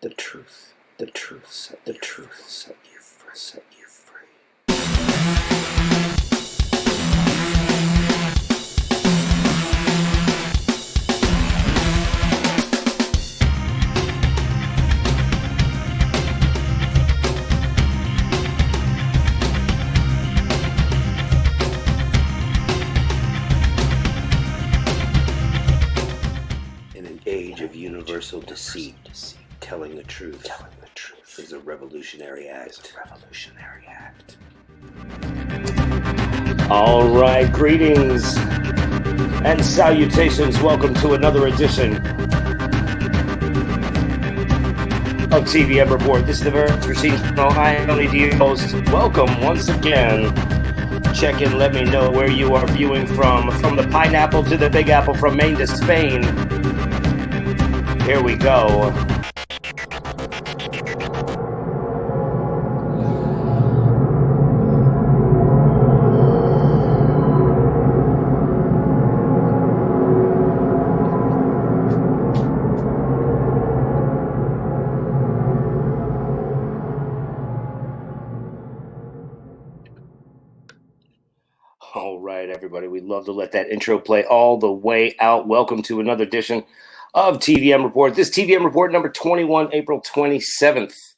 The truth. The truth. The truth. Set you free. Set you free. In an age of universal deceit, telling the truth is a revolutionary act. All right, greetings and salutations. Welcome to another edition of TVM Report. This is the Veritasmachine. I am the host. Welcome once again. Check in, let me know where you are viewing from the pineapple to the Big Apple, from Maine to Spain. Here we go. All right, everybody. We'd love to let that intro play all the way out. Welcome to another edition of TVM Report. This TVM Report number 21, April 27th.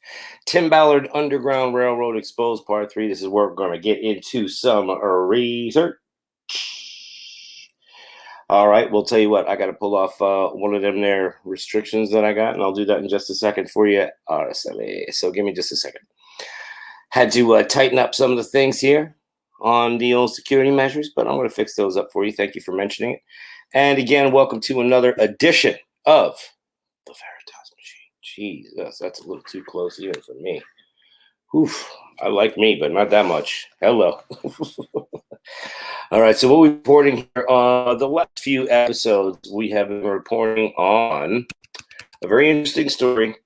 Tim Ballard, Underground Railroad Exposed, Part 3. This is where we're going to get into some research. All right, we'll tell you what. I got to pull off one of them there restrictions that I got, and I'll do that in just a second for you. So give me just a second. Had to tighten up some of the things here on the old security measures, but I'm going to fix those up for you. Thank you for mentioning it. And again, welcome to another edition of The Veritasmachine. Jesus, that's a little too close even for me. Oof, I like me, but not that much. Hello. All right, so what we're reporting here on the last few episodes, we have been reporting on a very interesting story.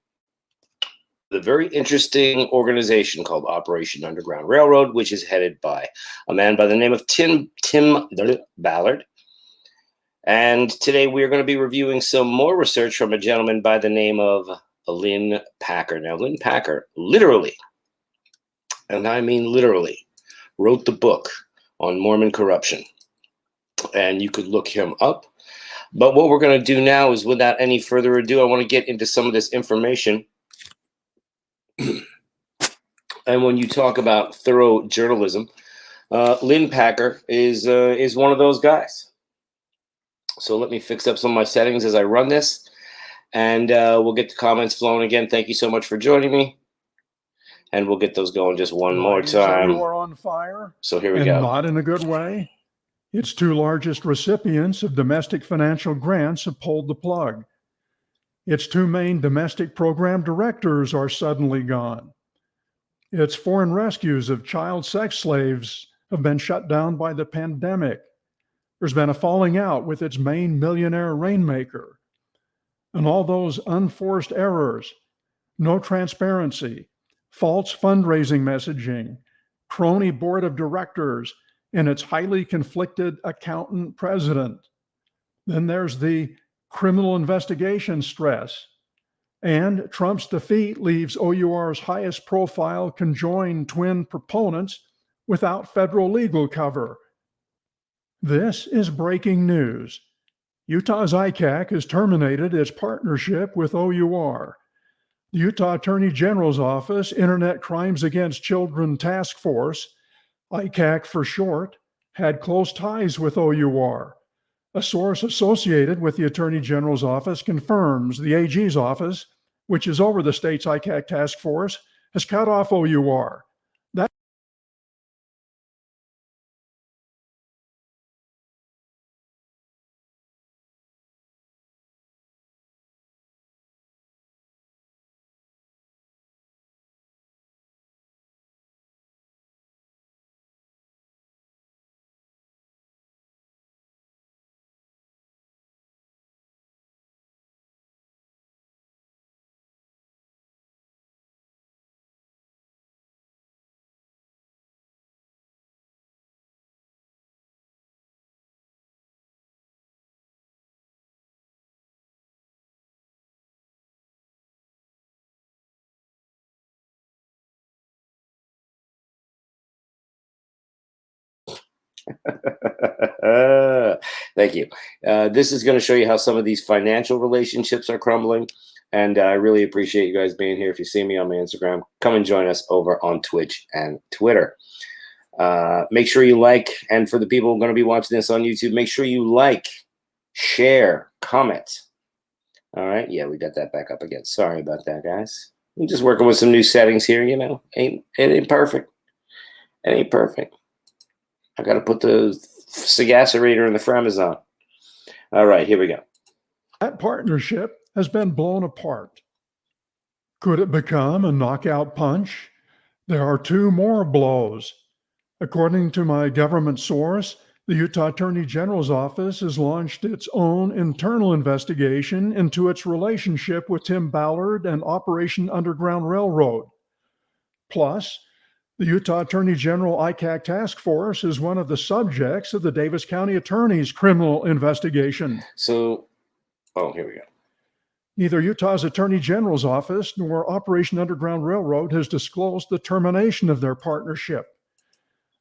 The very interesting organization called Operation Underground Railroad, which is headed by a man by the name of Tim Ballard. And today we are going to be reviewing some more research from a gentleman by the name of Lynn Packer. Now, Lynn Packer literally, and I mean literally, wrote the book on Mormon corruption. And you could look him up. But what we're going to do now is, without any further ado, I want to get into some of this information. And when you talk about thorough journalism, Lynn Packer is one of those guys. So let me fix up some of my settings as I run this, and we'll get the comments flowing again. Thank you so much for joining me, and we'll get those going just one more time. You are on fire. So here we go. Not in a good way. Its two largest recipients of domestic financial grants have pulled the plug. Its two main domestic program directors are suddenly gone. Its foreign rescues of child sex slaves have been shut down by the pandemic. There's been a falling out with its main millionaire rainmaker. And all those unforced errors, no transparency, false fundraising messaging, crony board of directors, and its highly conflicted accountant president. Then there's the criminal investigation stress. And Trump's defeat leaves O.U.R's highest profile conjoined twin proponents without federal legal cover. This is breaking news. Utah's ICAC has terminated its partnership with O.U.R. The Utah Attorney General's Office Internet Crimes Against Children Task Force, ICAC for short, had close ties with O.U.R. A source associated with the Attorney General's office confirms the AG's office, which is over the state's ICAC task force, has cut off O.U.R. Thank you. This is going to show you how some of these financial relationships are crumbling. And I really appreciate you guys being here. If you see me on my Instagram, come and join us over on Twitch and Twitter. Make sure you like. And for the people who are going to be watching this on YouTube, make sure you like, share, comment. All right. Yeah, we got that back up again. Sorry about that, guys. I'm just working with some new settings here, you know. It ain't perfect. It ain't perfect. I got to put the Sagacerator in the Framazon. All right, here we go. That partnership has been blown apart. Could it become a knockout punch? There are two more blows. According to my government source, the Utah Attorney General's office has launched its own internal investigation into its relationship with Tim Ballard and Operation Underground Railroad. Plus, the Utah Attorney General ICAC Task Force is one of the subjects of the Davis County Attorney's criminal investigation. So, here we go. Neither Utah's Attorney General's office nor Operation Underground Railroad has disclosed the termination of their partnership.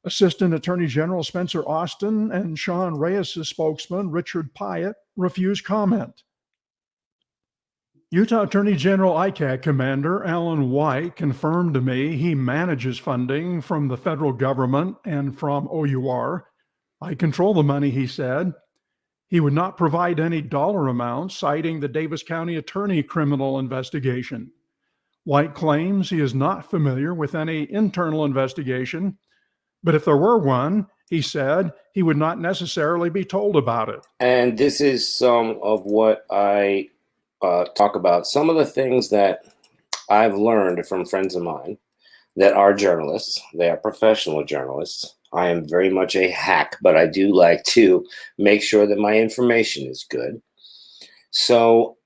Assistant Attorney General Spencer Austin and Sean Reyes' spokesman, Richard Pyatt, refused comment. Utah Attorney General ICAC Commander Alan White confirmed to me he manages funding from the federal government and from O.U.R. I control the money, he said. He would not provide any dollar amounts, citing the Davis County Attorney criminal investigation. White claims he is not familiar with any internal investigation, but if there were one, he said, he would not necessarily be told about it. And this is some of what I talk about. Some of the things that I've learned from friends of mine that are journalists. They are professional journalists. I am very much a hack, but I do like to make sure that my information is good. So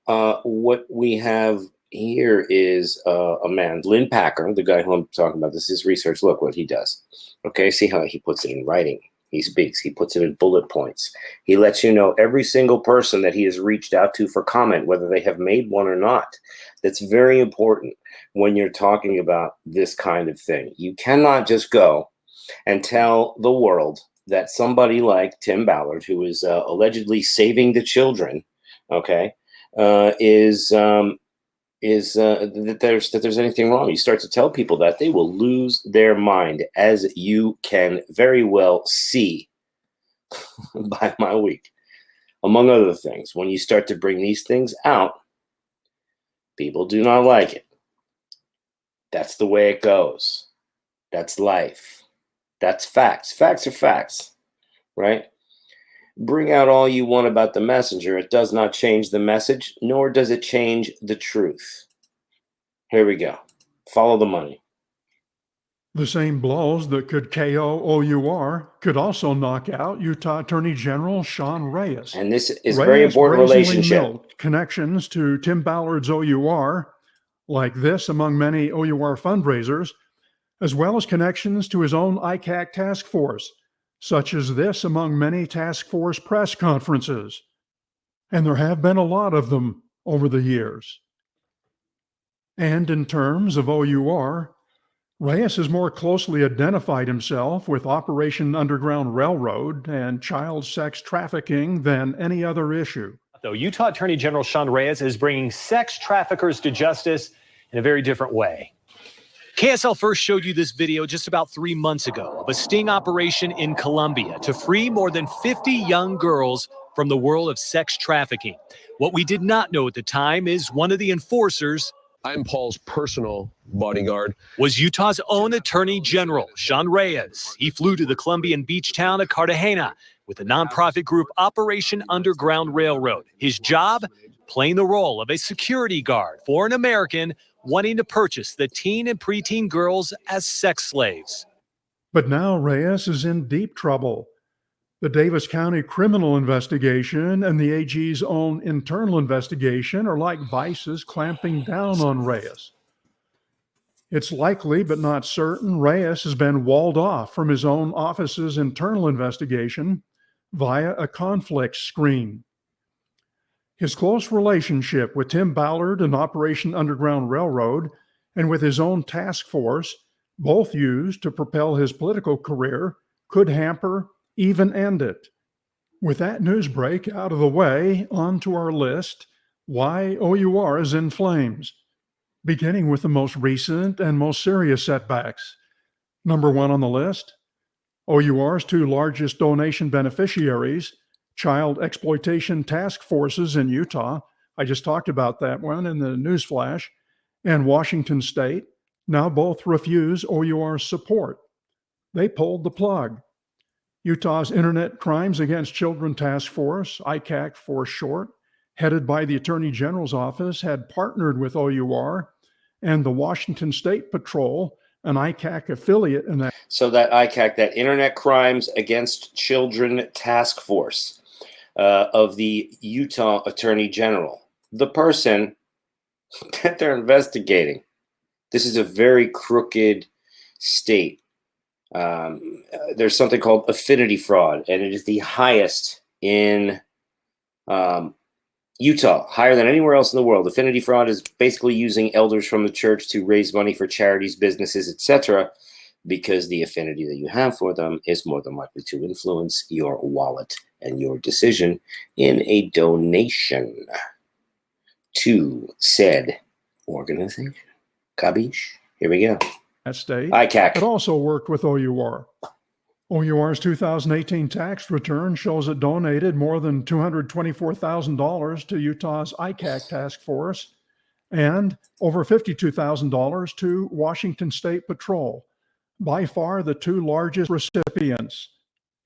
what we have here is a man, Lynn Packer, the guy who I'm talking about. This is research. Look what he does. Okay, see how he puts it in writing. He speaks. He puts it in bullet points. He lets you know every single person that he has reached out to for comment, whether they have made one or not. That's very important when you're talking about this kind of thing. You cannot just go and tell the world that somebody like Tim Ballard, who is allegedly saving the children, okay, that there's anything wrong. You start to tell people that, they will lose their mind, as you can very well see by my week. Among other things, when you start to bring these things out, people do not like it. That's the way it goes. That's life. That's facts. Facts are facts, right? Bring out all you want about the messenger. It does not change the message, nor does it change the truth. Here we go. Follow the money. The same blows that could KO O.U.R. could also knock out Utah Attorney General Sean Reyes. And this is a very important relationship. Connections to Tim Ballard's O.U.R., like this among many O.U.R. fundraisers, as well as connections to his own ICAC task force, such as this among many task force press conferences. And there have been a lot of them over the years. And in terms of O.U.R., Reyes has more closely identified himself with Operation Underground Railroad and child sex trafficking than any other issue. Though Utah Attorney General Sean Reyes is bringing sex traffickers to justice in a very different way. KSL first showed you this video just about 3 months ago of a sting operation in Colombia to free more than 50 young girls from the world of sex trafficking. What we did not know at the time is one of the enforcers, I'm Paul's personal bodyguard, was Utah's own Attorney General, Sean Reyes. He flew to the Colombian beach town of Cartagena with the nonprofit group Operation Underground Railroad. His job, playing the role of a security guard for an American wanting to purchase the teen and preteen girls as sex slaves. But now Reyes is in deep trouble. The Davis County criminal investigation and the AG's own internal investigation are like vices clamping down on Reyes. It's likely, but not certain, Reyes has been walled off from his own office's internal investigation via a conflict screen. His close relationship with Tim Ballard and Operation Underground Railroad, and with his own task force, both used to propel his political career, could hamper, even end it. With that news break out of the way, on to our list, why O.U.R is in flames. Beginning with the most recent and most serious setbacks. Number one on the list, O.U.R's two largest donation beneficiaries, child exploitation task forces in Utah, I just talked about that one in the news flash, and Washington State, now both refuse O.U.R's support. They pulled the plug. Utah's Internet Crimes Against Children Task Force, ICAC for short, headed by the Attorney General's office, had partnered with O.U.R, and the Washington State Patrol, an ICAC affiliate in that. So that ICAC, that Internet Crimes Against Children Task Force of the Utah Attorney General, the person that they're investigating. This is a very crooked state. There's something called affinity fraud, and it is the highest in Utah, higher than anywhere else in the world. Affinity fraud is basically using elders from the church to raise money for charities, businesses, etc., because the affinity that you have for them is more than likely to influence your wallet and your decision in a donation to said organization. Cabiche? Here we go. That state. ICAC. It also worked with O.U.R. O.U.R's 2018 tax return shows it donated more than $224,000 to Utah's ICAC task force and over $52,000 to Washington State Patrol, by far the two largest recipients.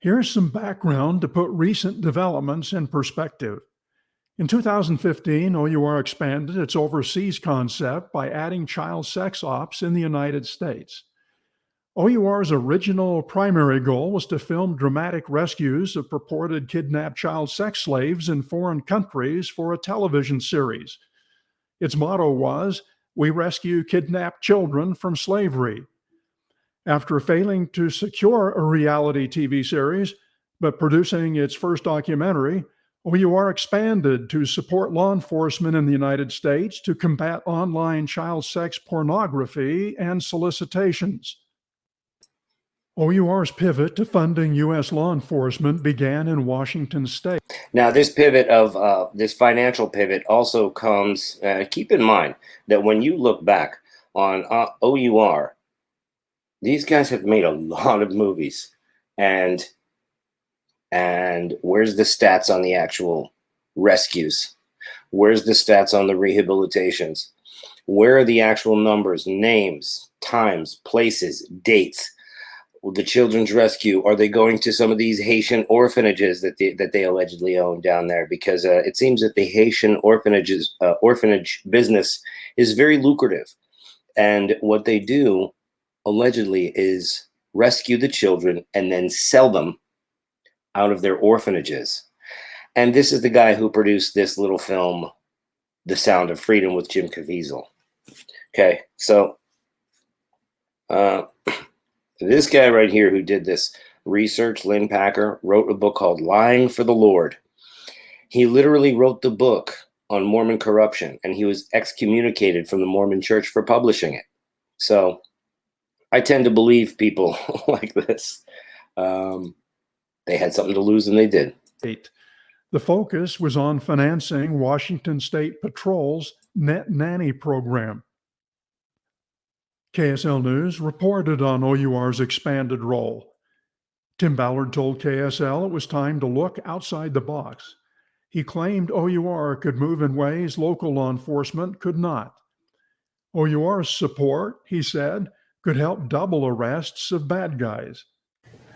Here's some background to put recent developments in perspective. In 2015, O.U.R expanded its overseas concept by adding child sex ops in the United States. O.U.R's original primary goal was to film dramatic rescues of purported kidnapped child sex slaves in foreign countries for a television series. Its motto was, "We rescue kidnapped children from slavery." After failing to secure a reality TV series, but producing its first documentary, O.U.R expanded to support law enforcement in the United States to combat online child sex pornography and solicitations. O.U.R's pivot to funding U.S. law enforcement began in Washington State. Now, this pivot of this financial pivot also comes, keep in mind that when you look back on O.U.R, these guys have made a lot of movies. And where's the stats on the actual rescues? Where's the stats on the rehabilitations? Where are the actual numbers, names, times, places, dates? The children's rescue, are they going to some of these Haitian orphanages that they allegedly own down there? Because it seems that the Haitian orphanage business is very lucrative. And what they do, allegedly, is rescue the children and then sell them out of their orphanages. And this is the guy who produced this little film, The Sound of Freedom, with Jim Caviezel. Okay, so this guy right here who did this research, Lynn Packer, wrote a book called Lying for the Lord. He literally wrote the book on Mormon corruption, and he was excommunicated from the Mormon church for publishing it. So I tend to believe people like this. They had something to lose, and they did. The focus was on financing Washington State Patrol's Net Nanny program. KSL News reported on O.U.R's expanded role. Tim Ballard told KSL it was time to look outside the box. He claimed O.U.R could move in ways local law enforcement could not. O.U.R's support, he said, could help double arrests of bad guys.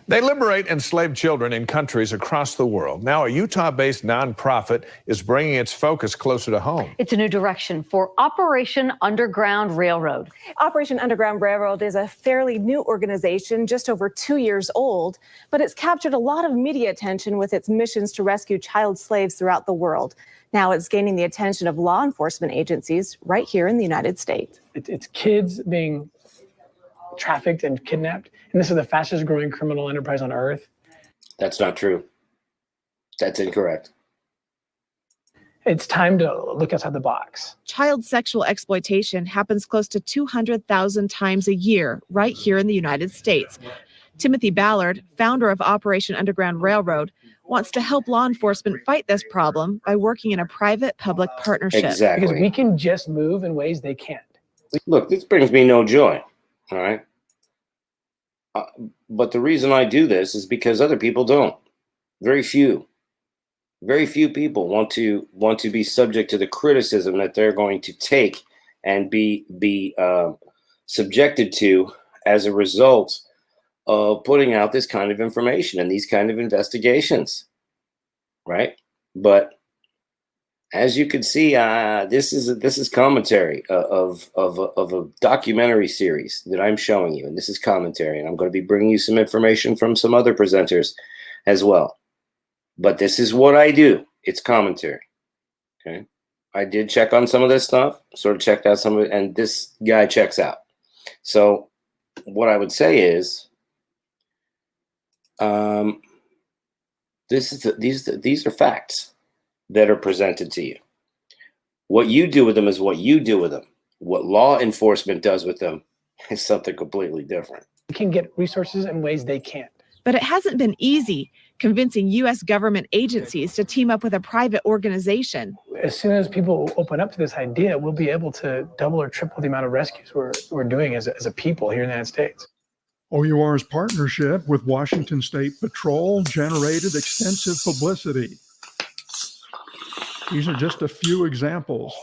They liberate enslaved children in countries across the world. Now, a Utah-based nonprofit is bringing its focus closer to home. It's a new direction for Operation Underground Railroad. Operation Underground Railroad is a fairly new organization, just over 2 years old, but it's captured a lot of media attention with its missions to rescue child slaves throughout the world. Now it's gaining the attention of law enforcement agencies right here in the United States. It's kids being trafficked and kidnapped, and this is the fastest growing criminal enterprise on earth. That's not true. That's incorrect. It's time to look outside the box. Child sexual exploitation happens close to 200,000 times a year right here in the United States. Timothy Ballard, founder of Operation Underground Railroad, wants to help law enforcement fight this problem by working in a private-public partnership. Exactly. Because we can just move in ways they can't. Look, this brings me no joy. All right. But the reason I do this is because other people don't. Very few people want to be subject to the criticism that they're going to take and be subjected to as a result of putting out this kind of information and these kind of investigations, right? But as you can see, this is commentary of a documentary series that I'm showing you, and this is commentary, and I'm going to be bringing you some information from some other presenters as well. But this is what I do. It's commentary. Okay. I did check on some of this stuff, sort of checked out some of it, and this guy checks out. So what I would say is, these are facts that are presented to you. What you do with them is what you do with them. What law enforcement does with them is something completely different. We can get resources in ways they can't. But it hasn't been easy convincing U.S. government agencies to team up with a private organization. As soon as people open up to this idea, we'll be able to double or triple the amount of rescues we're doing as a people here in the United States. O.U.R.'s partnership with Washington State Patrol generated extensive publicity. These are just a few examples.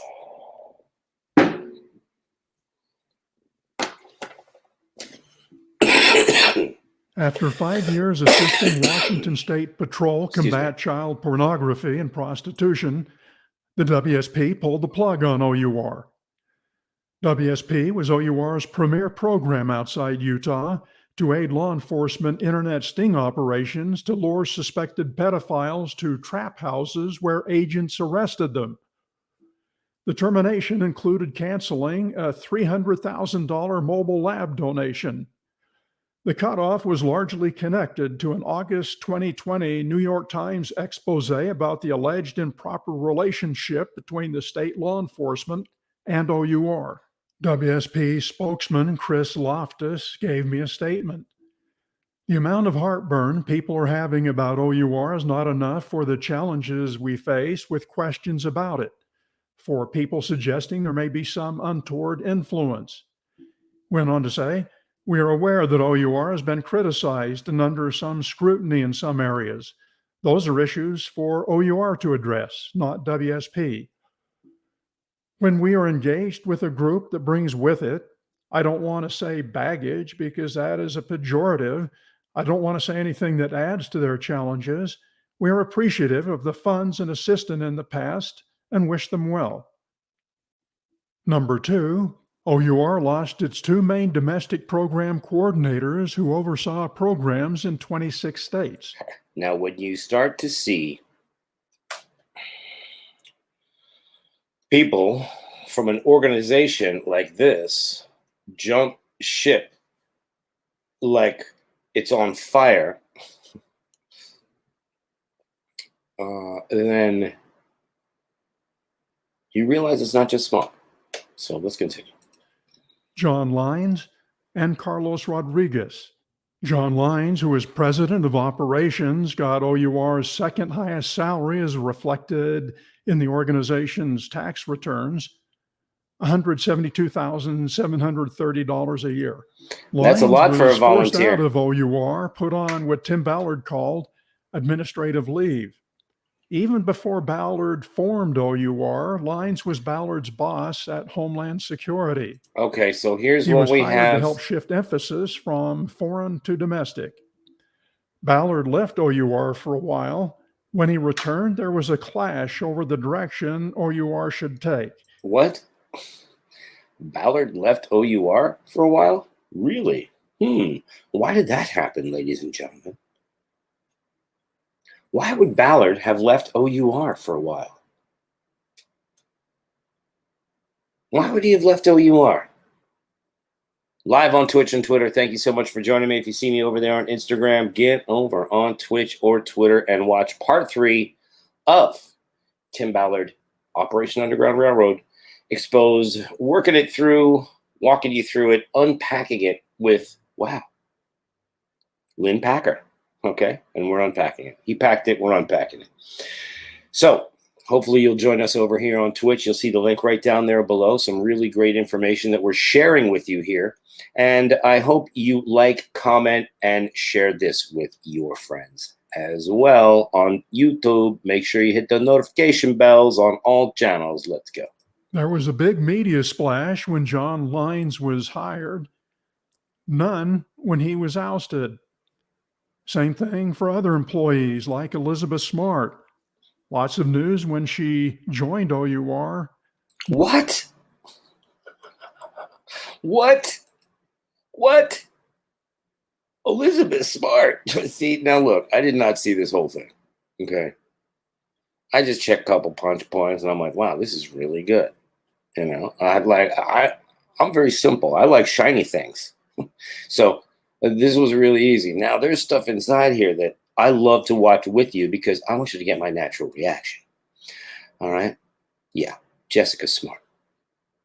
After 5 years assisting Washington State Patrol combat child pornography and prostitution, the WSP pulled the plug on O.U.R. WSP was O.U.R.'s premier program outside Utah to aid law enforcement internet sting operations to lure suspected pedophiles to trap houses where agents arrested them. The termination included canceling a $300,000 mobile lab donation. The cutoff was largely connected to an August 2020 New York Times expose about the alleged improper relationship between the state law enforcement and O.U.R. WSP spokesman Chris Loftus gave me a statement. The amount of heartburn people are having about O.U.R. is not enough for the challenges we face with questions about it, for people suggesting there may be some untoward influence. Went on to say, we are aware that O.U.R. has been criticized and under some scrutiny in some areas. Those are issues for O.U.R. to address, not WSP. When we are engaged with a group that brings with it, I don't want to say baggage because that is a pejorative. I don't want to say anything that adds to their challenges. We are appreciative of the funds and assistance in the past and wish them well. Number 2, O.U.R. lost its 2 main domestic program coordinators who oversaw programs in 26 states. Now, when you start to see people from an organization like this jump ship like it's on fire, then you realize it's not just small. So let's continue. John Lines and Carlos Rodriguez. John Lines, who is president of operations, got O.U.R.'s second highest salary as reflected in the organization's tax returns, $172,730 a year. That's a lot for a volunteer. Out of O.U.R., put on what Tim Ballard called administrative leave. Even before Ballard formed O.U.R., Lines was Ballard's boss at Homeland Security. Okay, so here's what we have. To help shift emphasis from foreign to domestic. Ballard left O.U.R. for a while. When he returned, there was a clash over the direction O.U.R. should take. What? Ballard left O.U.R. for a while? Really? Why did that happen, ladies and gentlemen? Why would Ballard have left O.U.R. for a while? Why would he have left O.U.R.? Live on Twitch and Twitter. Thank you so much for joining me. If you see me over there on Instagram, get over on Twitch or Twitter and watch part 3 of Tim Ballard, Operation Underground Railroad, exposed, working it through, walking you through it, unpacking it with, wow, Lynn Packer. Okay, and we're unpacking it. He packed it. We're unpacking it. So hopefully you'll join us over here on Twitch. You'll see the link right down there below. Some really great information that we're sharing with you here. And I hope you like, comment, and share this with your friends as well on YouTube. Make sure you hit the notification bells on all channels. Let's go. There was a big media splash when John Lines was hired. None when he was ousted. Same thing for other employees like Elizabeth Smart. Lots of news when she joined O.U.R. What? What? What? Elizabeth Smart. See, now look, I did not see this whole thing. Okay. I just checked a couple punch points and I'm like, wow, this is really good. You know, I'm very simple. I like shiny things. So this was really easy. Now there's stuff inside here that I love to watch with you because I want you to get my natural reaction. All right. Yeah. Jessica Smart.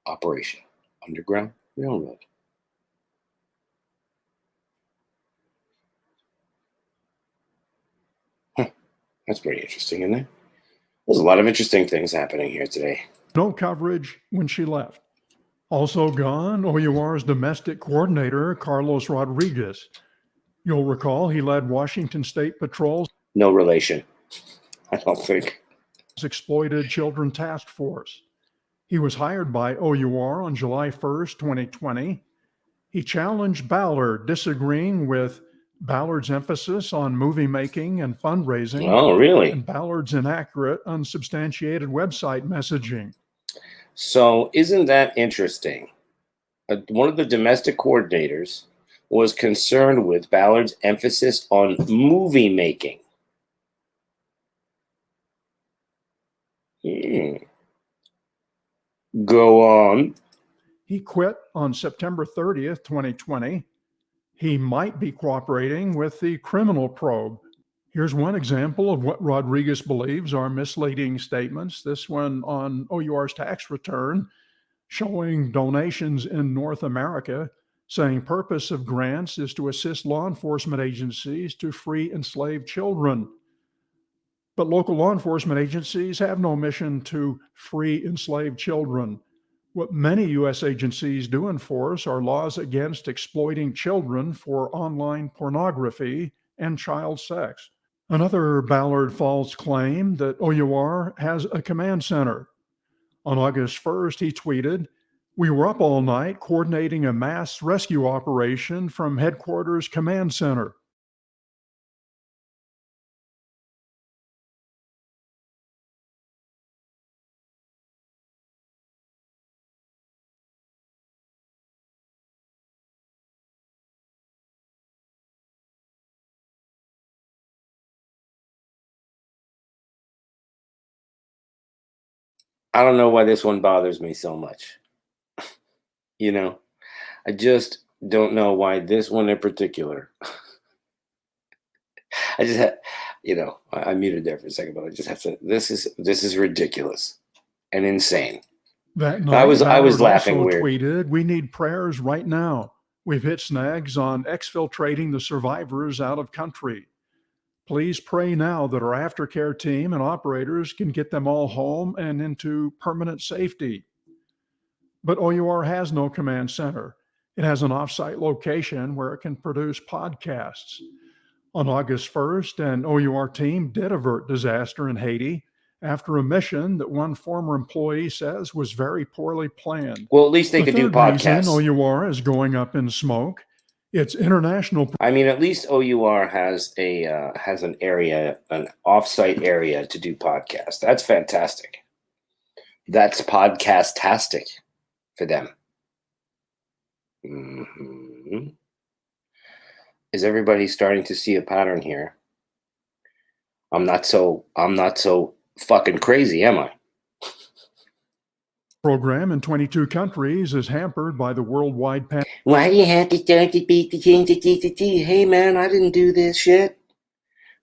Operation Underground Railroad. That's pretty interesting, isn't it? There's a lot of interesting things happening here today. No coverage when she left. Also gone, O.U.R.'s domestic coordinator, Carlos Rodriguez. You'll recall he led Washington State Patrol's No relation, I don't think. Exploited Children Task Force. He was hired by O.U.R. on July 1st, 2020. He challenged Ballard, disagreeing with Ballard's emphasis on movie making and fundraising. Oh, really? And Ballard's inaccurate, unsubstantiated website messaging. So isn't that interesting? One of the domestic coordinators was concerned with Ballard's emphasis on movie making. Go on. He quit on September 30th, 2020. He might be cooperating with the criminal probe. Here's one example of what Rodriguez believes are misleading statements. This one on O.U.R.'s tax return, showing donations in North America, saying purpose of grants is to assist law enforcement agencies to free enslaved children. But local law enforcement agencies have no mission to free enslaved children. What many U.S. agencies do enforce are laws against exploiting children for online pornography and child sex. Another Ballard false claim that O.U.R. has a command center. On August 1st, he tweeted, "We were up all night coordinating a mass rescue operation from headquarters command center." I don't know why this one bothers me so much. You know, I just don't know why this one in particular. I just had, you know, I muted there for a second, but I just have to. This is ridiculous and insane. That night, I was laughing also weird. Tweeted, "We need prayers right now. We've hit snags on exfiltrating the survivors out of country. Please pray now that our aftercare team and operators can get them all home and into permanent safety." But O.U.R. has no command center. It has an offsite location where it can produce podcasts. On August 1st, an O.U.R. team did avert disaster in Haiti after a mission that one former employee says was very poorly planned. Well, at least they could do podcasts. O.U.R. is going up in smoke. It's international. I mean, at least O.U.R. has an area, an offsite area to do podcasts. That's fantastic. That's podcast-tastic for them. Mm-hmm. Is everybody starting to see a pattern here? I'm not so fucking crazy, am I? Program in 22 countries is hampered by the worldwide pandemic. Why do you have to start to beat the king? Hey man, I didn't do this shit.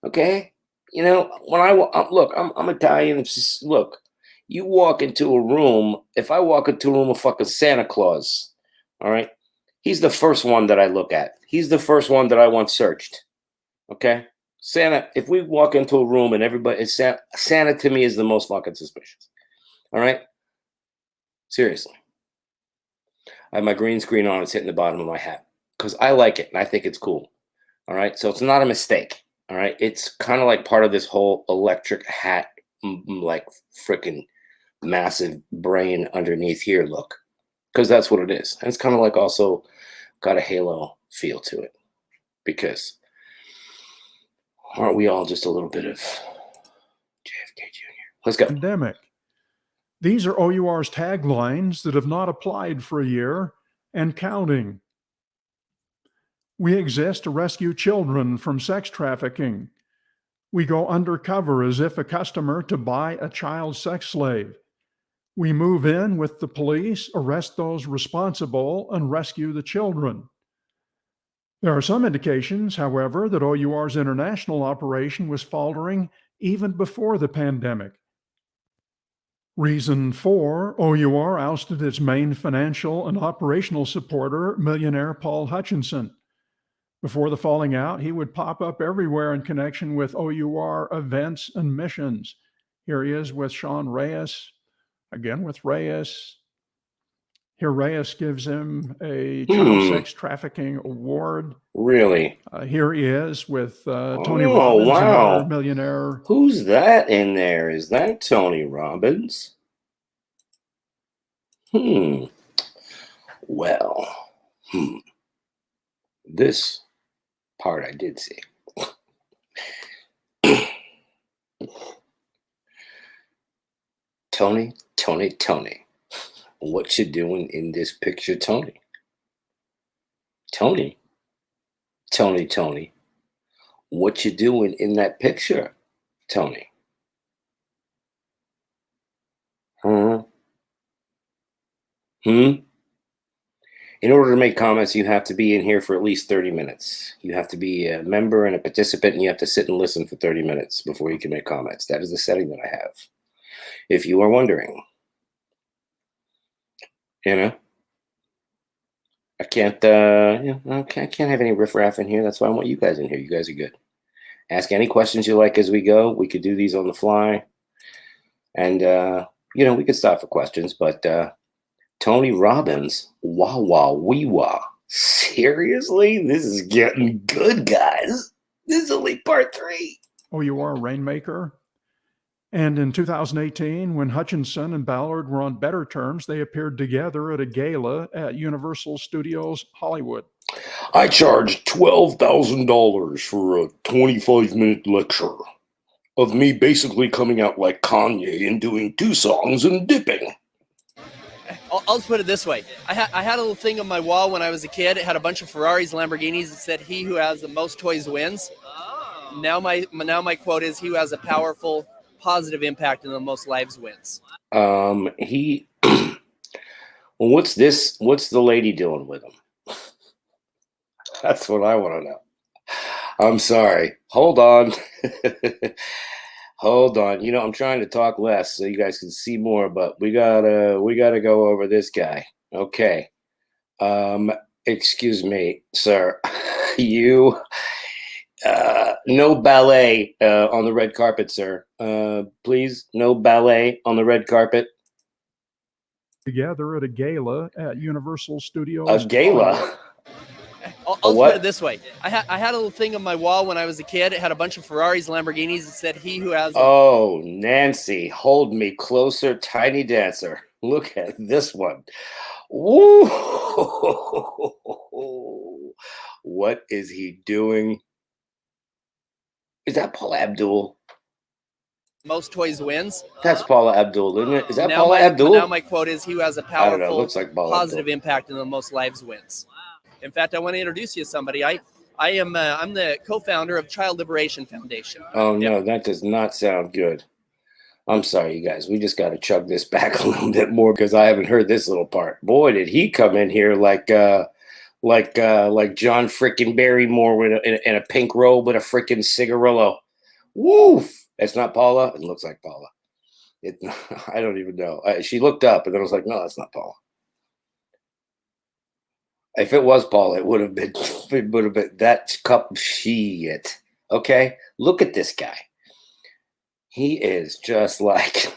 Okay, you know when look, I'm Italian. It's just, look, you walk into a room. If I walk into a room of fucking Santa Claus, all right, he's the first one that I look at. He's the first one that I want searched. Okay? Santa, if we walk into a room and everybody is Santa to me is the most fucking suspicious. All right? Seriously. I have my green screen on. It's hitting the bottom of my hat because I like it and I think it's cool. All right? So it's not a mistake. All right? It's kind of like part of this whole electric hat, like freaking massive brain underneath here look, because that's what it is. And it's kind of like also got a halo feel to it, because aren't we all just a little bit of JFK Jr.? Let's go. Pandemic. These are OUR's taglines that have not applied for a year and counting. We exist to rescue children from sex trafficking. We go undercover as if a customer to buy a child sex slave. We move in with the police, arrest those responsible, and rescue the children. There are some indications, however, that OUR's international operation was faltering even before the pandemic. Reason 4, OUR ousted its main financial and operational supporter, millionaire Paul Hutchinson. Before the falling out, he would pop up everywhere in connection with OUR events and missions. Here he is with Sean Reyes, again with Reyes. Here Reyes gives him a child sex trafficking award. Really? Here he is with Tony Robbins, another millionaire. Who's that in there? Is that Tony Robbins? Well, this part I did see. Tony. What you doing in this picture, Tony? Tony. What you doing in that picture, Tony? In order to make comments, you have to be in here for at least 30 minutes. You have to be a member and a participant, and you have to sit and listen for 30 minutes before you can make comments. That is the setting that I have. If you are wondering, I can't, I can't have any riffraff in here. That's why I want you guys in here. You guys are good. Ask any questions you like as we go. We could do these on the fly, and we could stop for questions. But Tony Robbins, wee-wah. Seriously, this is getting good, guys. This is only part 3. OUR Rainmaker. And in 2018, when Hutchinson and Ballard were on better terms, they appeared together at a gala at Universal Studios Hollywood. I charged $12,000 for a 25-minute lecture of me basically coming out like Kanye and doing 2 songs and dipping. I'll just put it this way. I had a little thing on my wall when I was a kid. It had a bunch of Ferraris, Lamborghinis. It said, "He who has the most toys wins." Oh. Now my quote is, "He who has a powerful, positive impact in the most lives wins." Well, what's this? What's the lady doing with him? That's what I want to know. I'm sorry. Hold on. Hold on. I'm trying to talk less so you guys can see more, but we gotta go over this guy. Okay. Excuse me, sir. You no ballet on the red carpet, sir. Please, no ballet on the red carpet. Together at a gala at Universal Studios. A gala? I'll put it this way. I had a little thing on my wall when I was a kid. It had a bunch of Ferraris, Lamborghinis. It said, "He who has..." Oh, Nancy, hold me closer, tiny dancer. Look at this one. Woo! What is he doing? Is that Paula Abdul? Most toys wins. That's Paula Abdul, isn't it? Is that Paula Abdul? Now my quote is, "He who has a I don't know. It powerful, looks like positive impact in the most lives wins." In fact, I want to introduce you to somebody. I'm the co-founder of Child Liberation Foundation. Oh no, that does not sound good. I'm sorry, you guys. We just got to chug this back a little bit more because I haven't heard this little part. Boy, did he come in here like John frickin' Barrymore in a pink robe with a frickin' cigarillo. Woof! That's not Paula. It looks like Paula. I don't even know. She looked up and then I was like, no, that's not Paula. If it was Paula, it would have been that cup shit. Okay, look at this guy. He is just like,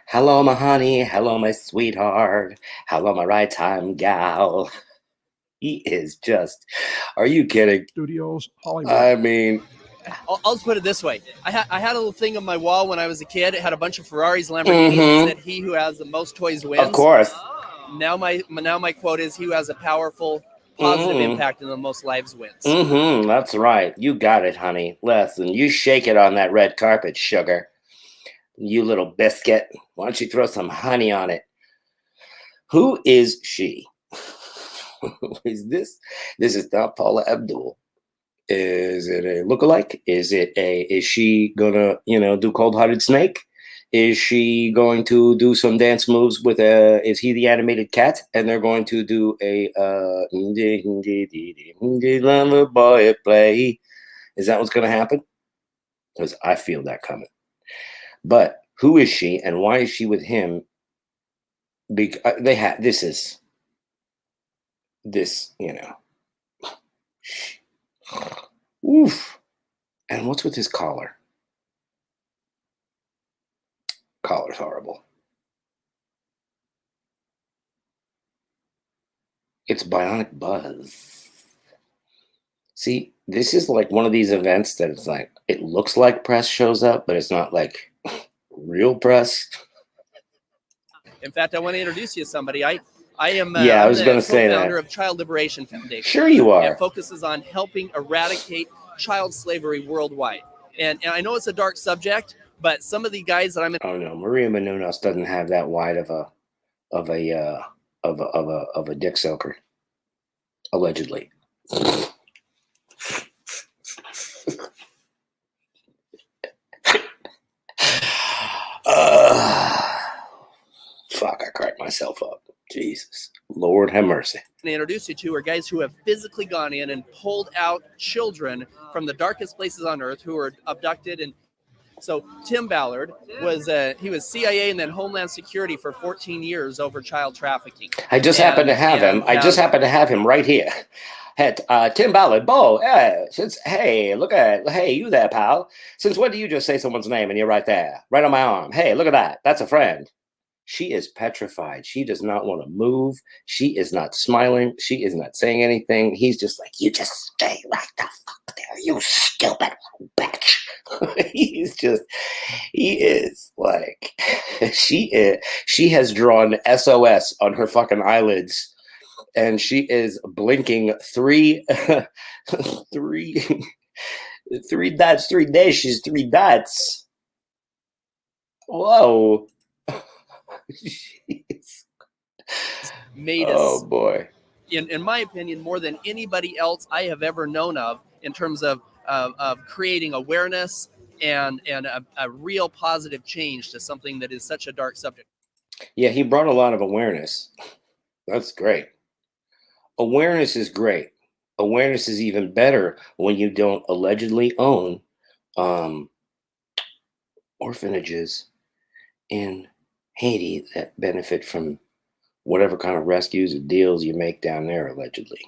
hello, my honey. Hello, my sweetheart. Hello, my right time gal. He is just, are you kidding? Studios, Hollywood. I mean, I'll just put it this way. I had a little thing on my wall when I was a kid. It had a bunch of Ferraris, Lamborghinis. It said, "He who has the most toys wins." Of course. Now my quote is, "He who has a powerful, positive impact in the most lives wins." That's right. You got it, honey. Listen, you shake it on that red carpet, sugar. You little biscuit. Why don't you throw some honey on it? Who is she? Is this? This is not Paula Abdul. Is it a lookalike? Is she gonna, do Cold-Hearted Snake? Is she going to do some dance moves with is he the animated cat? And they're going to do a lover boy at play. Is that what's gonna happen? Because I feel that coming. But who is she and why is she with him? Because this, oof. And what's with his collar? Collar's horrible. It's Bionic Buzz. See, this is like one of these events that it's like, it looks like press shows up, but it's not like real press. In fact, I want to introduce you to somebody. I am I was going to say that. Co-founder of Child Liberation Foundation. Sure you are. It focuses on helping eradicate child slavery worldwide. And I know it's a dark subject, but some of the guys that I'm in. Oh no, Maria Menounos doesn't have that wide of a dick soaker, allegedly. Fuck, I cracked myself up. Jesus, Lord have mercy. I introduce you to are guys who have physically gone in and pulled out children from the darkest places on earth who were abducted. And so Tim Ballard was CIA and then Homeland Security for 14 years over child trafficking. I just happen to have him. I just happen to have him right here. Hey, Tim Ballard, Bo. Hey, you there, pal? Since when do you just say someone's name and you're right there, right on my arm? Hey, look at that. That's a friend. She is petrified. She does not want to move. She is not smiling. She is not saying anything. He's just like, you just stay right the fuck there, you stupid little bitch. He is like, she has drawn SOS on her fucking eyelids and she is blinking three dots. Whoa. Made us, oh boy, in my opinion, more than anybody else I have ever known of in terms of creating awareness and a real positive change to something that is such a dark subject. Yeah, he brought a lot of awareness. That's great. Awareness is great. Awareness is even better when you don't allegedly own orphanages in Haiti that benefit from whatever kind of rescues or deals you make down there, allegedly.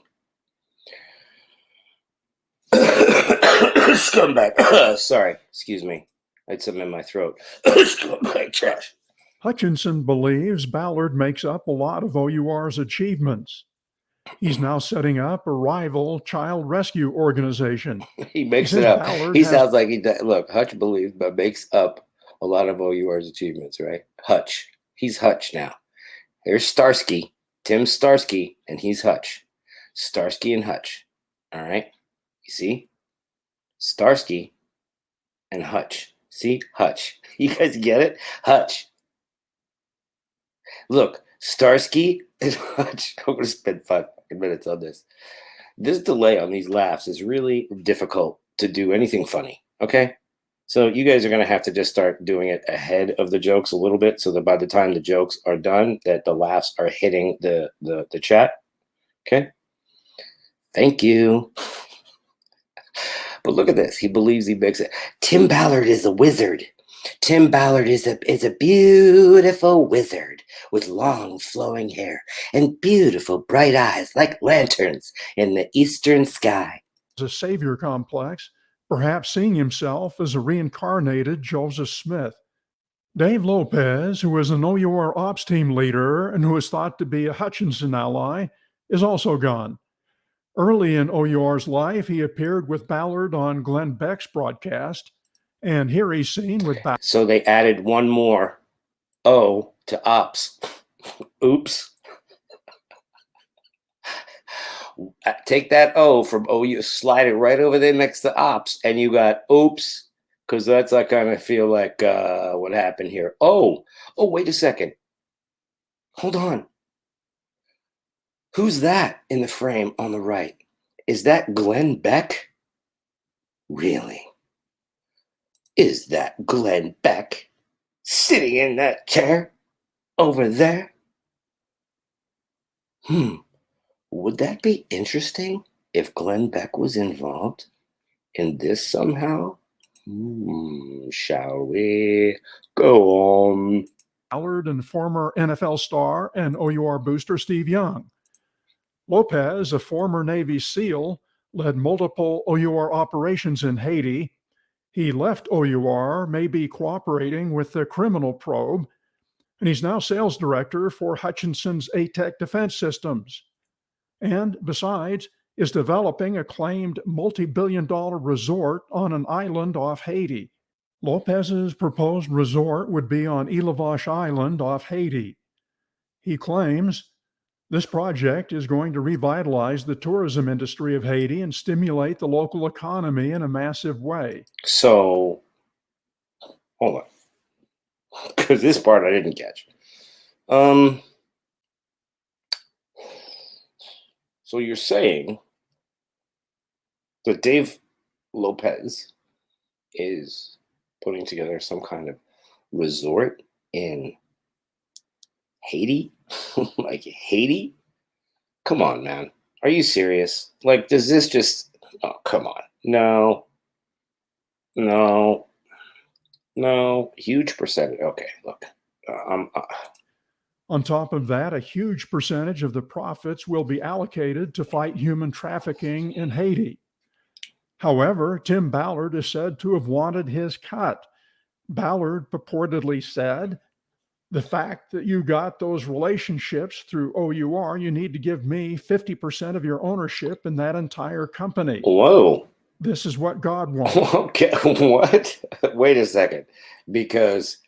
Scumbag. Sorry, excuse me. I had something in my throat. Scumbag trash. Hutchinson believes Ballard makes up a lot of O.U.R's achievements. He's now setting up a rival child rescue organization. He makes it up. He sounds like he does. Look, Hutch believes, but makes up a lot of O.U.R's achievements, right? Hutch. He's Hutch now. Here's Starsky, Tim Starsky, and he's Hutch. Starsky and Hutch. All right? You see? Starsky and Hutch. See? Hutch. You guys get it? Hutch. Look, Starsky and Hutch. I'm going to spend 5 minutes on this. This delay on these laughs is really difficult to do anything funny, okay? So you guys are going to have to just start doing it ahead of the jokes a little bit so that by the time the jokes are done, that the laughs are hitting the chat. Okay? Thank you. But look at this. He believes he makes it. Tim Ballard is a wizard. Tim Ballard is a beautiful wizard. with long flowing hair and beautiful bright eyes like lanterns in the eastern sky. A savior complex, perhaps seeing himself as a reincarnated Joseph Smith. Dave Lopez, who is an O.U.R ops team leader and who is thought to be a Hutchinson ally, is also gone. Early in O.U.R's life, he appeared with Ballard on Glenn Beck's broadcast, and here he's seen with Ballard. So they added one more O to ops. Oops. Take that O from OU, slide it right over there next to ops, and you got oops. Because that's, I kind of feel like what happened here. Oh, wait a second. Hold on. Who's that in the frame on the right? Is that Glenn Beck? Really? Is that Glenn Beck sitting in that chair over there? Would that be interesting if Glenn Beck was involved in this somehow? Shall we go on? Ballard and former NFL star and O.U.R booster Steve Young. Lopez, a former Navy SEAL, led multiple O.U.R operations in Haiti. He left O.U.R, maybe cooperating with the criminal probe, and he's now sales director for Hutchinson's ATEC Defense Systems. And besides, is developing a claimed multi-billion-dollar resort on an island off Haiti. Lopez's proposed resort would be on Île-à-Vache Island off Haiti. He claims this project is going to revitalize the tourism industry of Haiti and stimulate the local economy in a massive way. So, hold on, because this part I didn't catch. So you're saying that Dave Lopez is putting together some kind of resort in Haiti? Like Haiti? Come on, man. Are you serious? Like, does this just... Oh, come on. No. Huge percentage. Okay, look. On top of that, a huge percentage of the profits will be allocated to fight human trafficking in Haiti. However, Tim Ballard is said to have wanted his cut. Ballard purportedly said, the fact that you got those relationships through O.U.R, you need to give me 50% of your ownership in that entire company. Whoa. This is what God wants. Okay, what? Wait a second. Because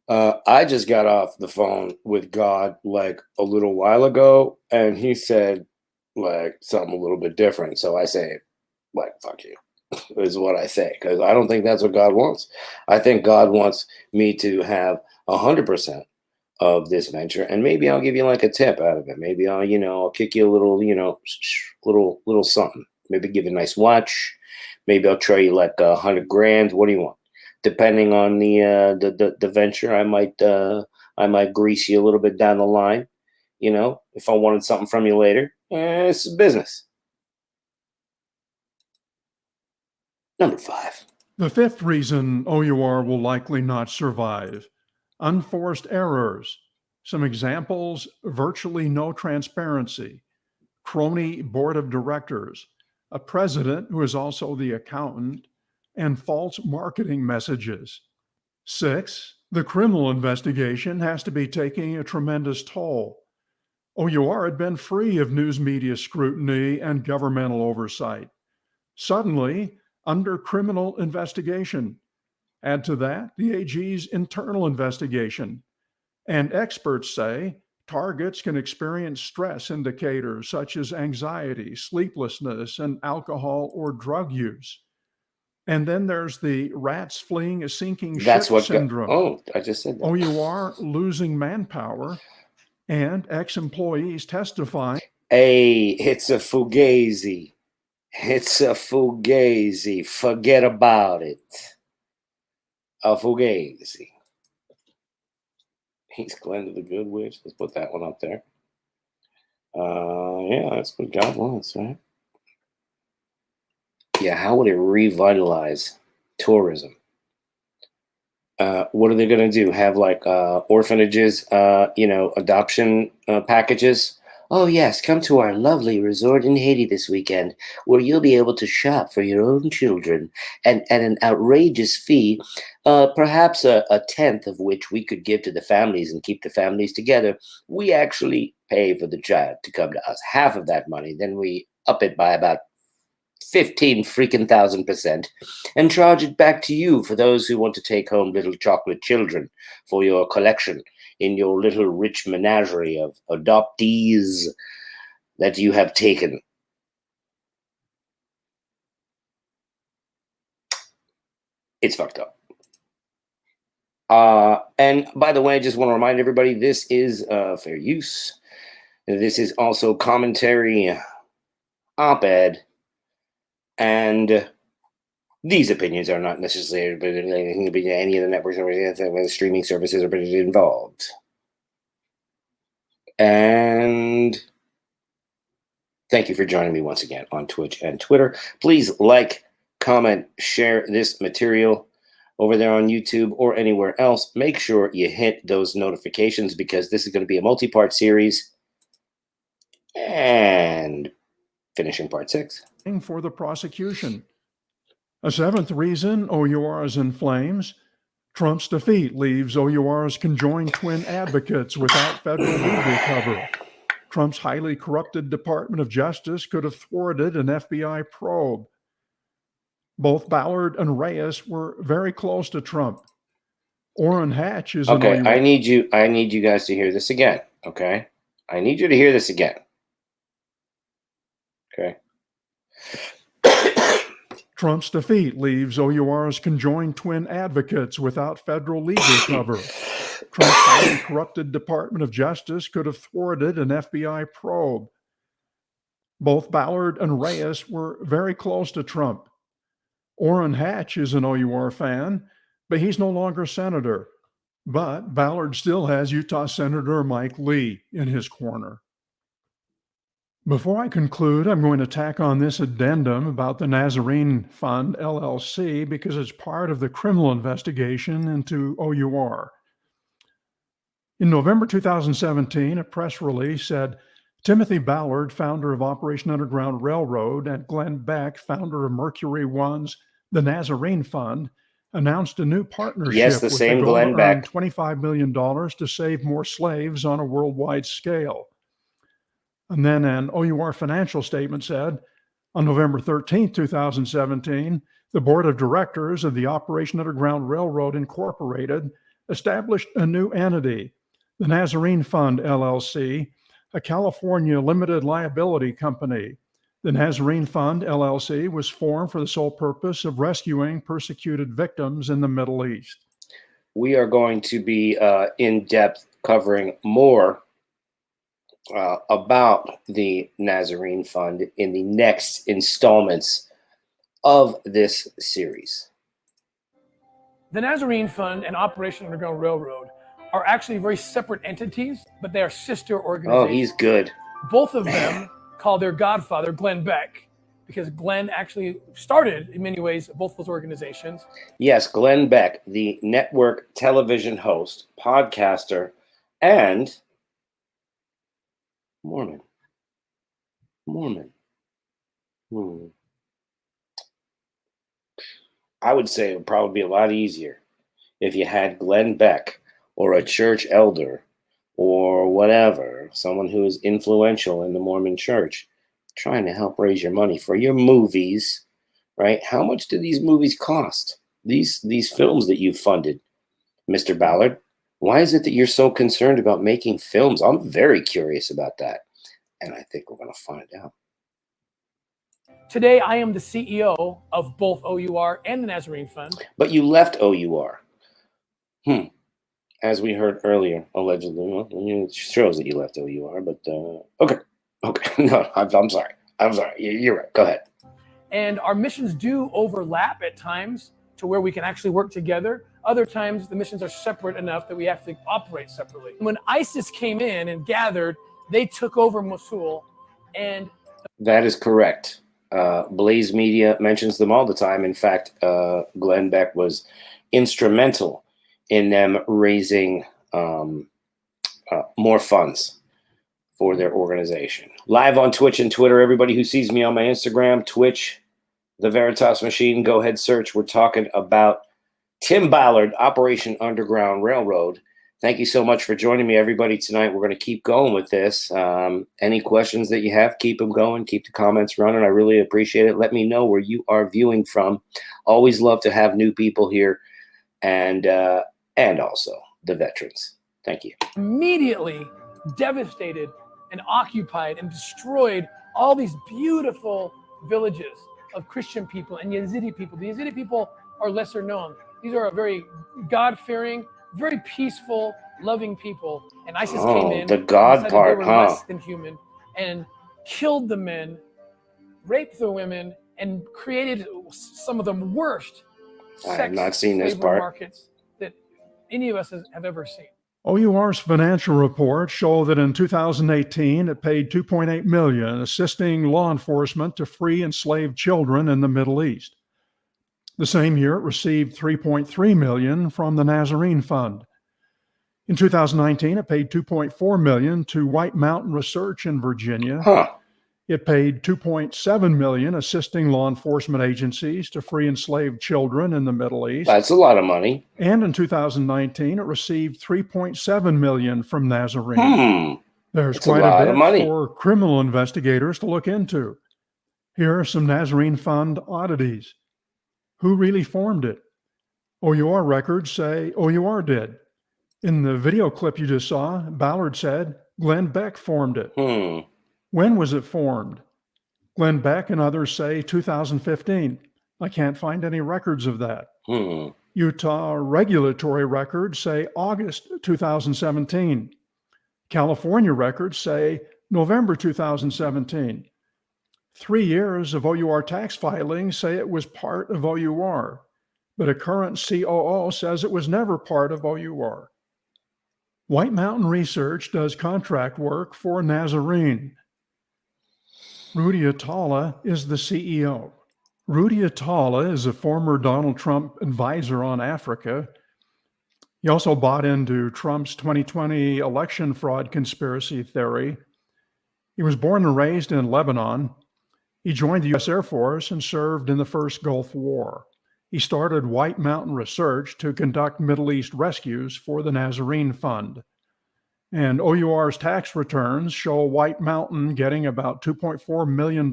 I just got off the phone with God like a little while ago, and he said like something a little bit different. So I say, like, fuck you, is what I say, because I don't think that's what God wants. I think God wants me to have 100% of this venture, and maybe I'll give you like a tip out of it. Maybe I'll, I'll kick you a little, little something. Maybe give you a nice watch. Maybe I'll try you like $100 grand. What do you want? Depending on the venture, I might grease you a little bit down the line. If I wanted something from you later, it's business. Number 5. The fifth reason O.U.R will likely not survive: unforced errors. Some examples: virtually no transparency, crony board of directors, a president who is also the accountant, and false marketing messages. 6, the criminal investigation has to be taking a tremendous toll. O.U.R had been free of news media scrutiny and governmental oversight. Suddenly, under criminal investigation. Add to that the AG's internal investigation. And experts say targets can experience stress indicators such as anxiety, sleeplessness, and alcohol or drug use. And then there's the rats fleeing a sinking ship syndrome. I just said that. O.U.R losing manpower and ex-employees testifying. Hey, it's a fugazi. It's a fugazi. Forget about it. A fugazi. He's Glenn to the Good Witch. Let's put that one up there. Yeah, that's what God wants, right? Yeah, how would it revitalize tourism? What are they going to do? Have like orphanages, adoption packages? Oh, yes, come to our lovely resort in Haiti this weekend, where you'll be able to shop for your own children and at an outrageous fee, perhaps a tenth of which we could give to the families and keep the families together. We actually pay for the child to come to us. Half of that money, then we up it by about 15,000% and charge it back to you for those who want to take home little chocolate children for your collection in your little rich menagerie of adoptees that you have taken. It's fucked up. And by the way, I just want to remind everybody, this is fair use. This is also commentary, op-ed, and these opinions are not necessarily any of the networks or the streaming services are involved. And thank you for joining me once again on Twitch and Twitter. Please like, comment, share this material over there on YouTube or anywhere else. Make sure you hit those notifications because this is going to be a multi-part series. And finishing part 6. For the prosecution. A seventh reason O.U.R is in flames. Trump's defeat leaves O.U.R's conjoined twin advocates without federal legal cover. Trump's highly corrupted Department of Justice could have thwarted an FBI probe. Both Ballard and Reyes were very close to Trump. Orrin Hatch is okay. an I need you guys to hear this again. Okay, I need you to hear this again. Okay. Trump's defeat leaves O.U.R's conjoined twin advocates without federal legal cover. Trump's highly corrupted Department of Justice could have thwarted an FBI probe. Both Ballard and Reyes were very close to Trump. Orrin Hatch is an O.U.R fan, but he's no longer senator. But Ballard still has Utah Senator Mike Lee in his corner. Before I conclude, I'm going to tack on this addendum about the Nazarene Fund, LLC, because it's part of the criminal investigation into O.U.R. In November 2017, a press release said, Timothy Ballard, founder of Operation Underground Railroad, and Glenn Beck, founder of Mercury One's The Nazarene Fund, announced a new partnership Yes, the with same the goal Glenn to earn Beck. $25 million to save more slaves on a worldwide scale. And then an O.U.R financial statement said, on November 13, 2017, the board of directors of the Operation Underground Railroad Incorporated established a new entity, the Nazarene Fund, LLC, a California limited liability company. The Nazarene Fund, LLC, was formed for the sole purpose of rescuing persecuted victims in the Middle East. We are going to be in depth covering more about the Nazarene Fund in the next installments of this series. The Nazarene Fund and Operation Underground Railroad are actually very separate entities, but they are sister organizations. Oh, he's good. Both of them call their godfather Glenn Beck, because Glenn actually started, in many ways, both those organizations. Yes, Glenn Beck, the network television host, podcaster, and Mormon. I would say it would probably be a lot easier if you had Glenn Beck or a church elder or whatever, someone who is influential in the Mormon church, trying to help raise your money for your movies, right? How much do these movies cost? These films that you've funded, Mr. Ballard? Why is it that you're so concerned about making films? I'm very curious about that. And I think we're going to find out. Today, I am the CEO of both O.U.R and the Nazarene Fund. But you left O.U.R. As we heard earlier, allegedly. Well, it shows that you left O.U.R, but okay. No, I'm sorry. You're right. Go ahead. And our missions do overlap at times to where we can actually work together. Other times, the missions are separate enough that we have to operate separately. When ISIS came in and gathered, they took over Mosul, and that is correct. Blaze Media mentions them all the time. In fact, Glenn Beck was instrumental in them raising more funds for their organization. Live on Twitch and Twitter. Everybody who sees me on my Instagram, Twitch, The Veritas Machine, go ahead, search. We're talking about Tim Ballard, Operation Underground Railroad. Thank you so much for joining me, everybody, tonight. We're going to keep going with this. Any questions that you have, keep them going. Keep the comments running. I really appreciate it. Let me know where you are viewing from. Always love to have new people here, and also the veterans. Thank you. Immediately devastated and occupied and destroyed all these beautiful villages of Christian people and Yazidi people. The Yazidi people are lesser known. These are a very God-fearing, very peaceful, loving people. And ISIS came in, the God decided part, they were less than human, and killed the men, raped the women, and created some of the worst I have not seen this slavery part. markets that any of us have ever seen. O.U.R's financial reports show that in 2018, it paid $2.8 million, assisting law enforcement to free enslaved children in the Middle East. The same year, it received $3.3 million from the Nazarene Fund. In 2019, it paid $2.4 million to White Mountain Research in Virginia. It paid $2.7 million assisting law enforcement agencies to free enslaved children in the Middle East. That's a lot of money. And in 2019, it received $3.7 million from Nazarene. There's That's quite a a lot bit of money for criminal investigators to look into. Here are some Nazarene Fund oddities. Who really formed it? O.U.R records say O.U.R did. In the video clip you just saw, Ballard said Glenn Beck formed it. When was it formed? Glenn Beck and others say 2015. I can't find any records of that. Utah regulatory records say August 2017. California records say November 2017. 3 years of O.U.R tax filings say it was part of O.U.R, but a current COO says it was never part of O.U.R. White Mountain Research does contract work for Nazarene. Rudy Atala is the CEO. Rudy Atala is a former Donald Trump advisor on Africa. He also bought into Trump's 2020 election fraud conspiracy theory. He was born and raised in Lebanon. He joined the U.S. Air Force and served in the first Gulf War. He started White Mountain Research to conduct Middle East rescues for the Nazarene Fund. And O.U.R's tax returns show White Mountain getting about $2.4 million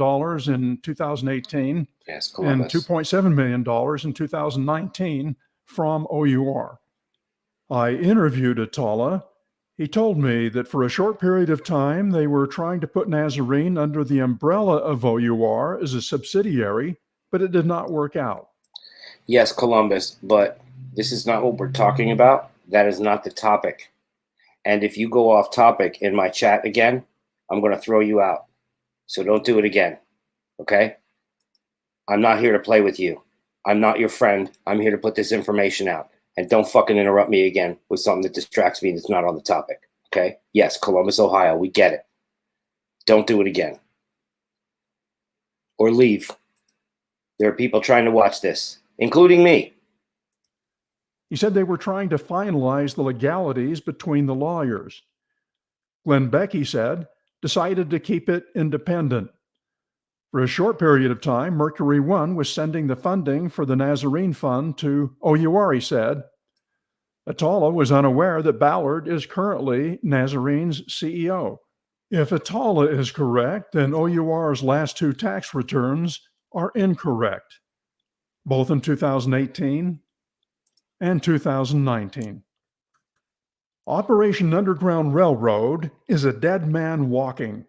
in 2018 and $2.7 million in 2019 from O.U.R. I interviewed Atala. He told me that for a short period of time, they were trying to put Nazarene under the umbrella of O.U.R as a subsidiary, but it did not work out. Yes, Columbus, but this is not what we're talking about. That is not the topic. And if you go off topic in my chat again, I'm going to throw you out. So don't do it again, okay? I'm not here to play with you. I'm not your friend. I'm here to put this information out. And don't fucking interrupt me again with something that distracts me that's not on the topic, okay? Yes, Columbus, Ohio, we get it. Don't do it again. Or leave. There are people trying to watch this, including me. He said they were trying to finalize the legalities between the lawyers. Glenn Beck, he said, decided to keep it independent. For a short period of time, Mercury One was sending the funding for the Nazarene Fund to O.U.R, he said. Atala was unaware that Ballard is currently Nazarene's CEO. If Atala is correct, then O.U.R's last two tax returns are incorrect, both in 2018 and 2019. Operation Underground Railroad is a dead man walking.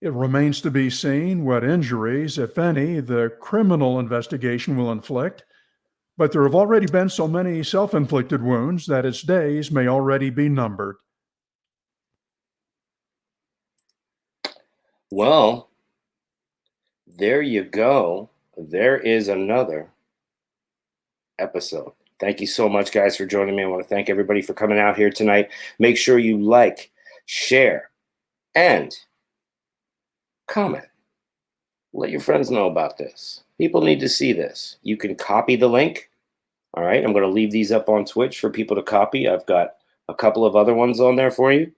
It remains to be seen what injuries, if any, the criminal investigation will inflict, but there have already been so many self-inflicted wounds that its days may already be numbered. Well, there you go. There is another episode. Thank you so much, guys, for joining me. I want to thank everybody for coming out here tonight. Make sure you like, share, and comment. Let your friends know about this. People need to see this. You can copy the link All right, I'm going to leave these up on Twitch for people to copy. I've got a couple of other ones on there for you.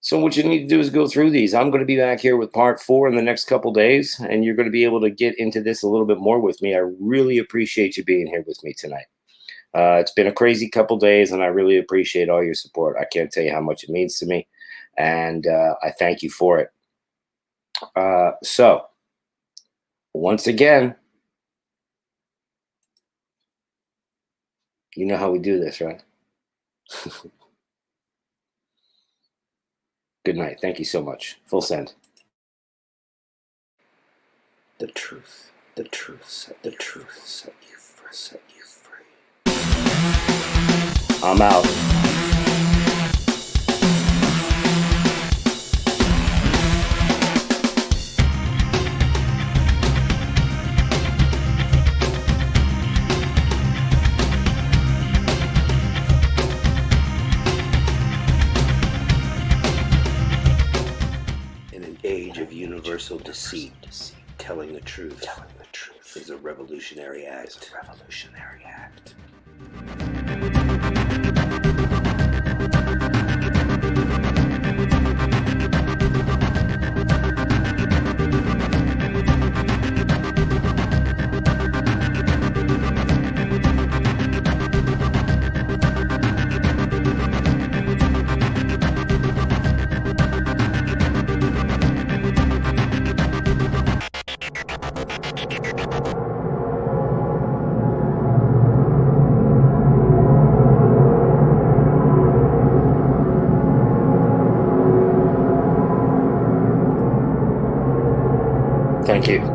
So what you need to do is go through these. I'm going to be back here with part 4 in the next couple days, and you're going to be able to get into this a little bit more with me. I really appreciate you being here with me tonight. It's been a crazy couple days, and I really appreciate all your support. I can't tell you how much it means to me, and I thank you for it. So, once again, you know how we do this, right? Good night. Thank you so much. Full send. The truth set you free. I'm out. In an age of universal deceit, telling the truth is a revolutionary act. Thank you.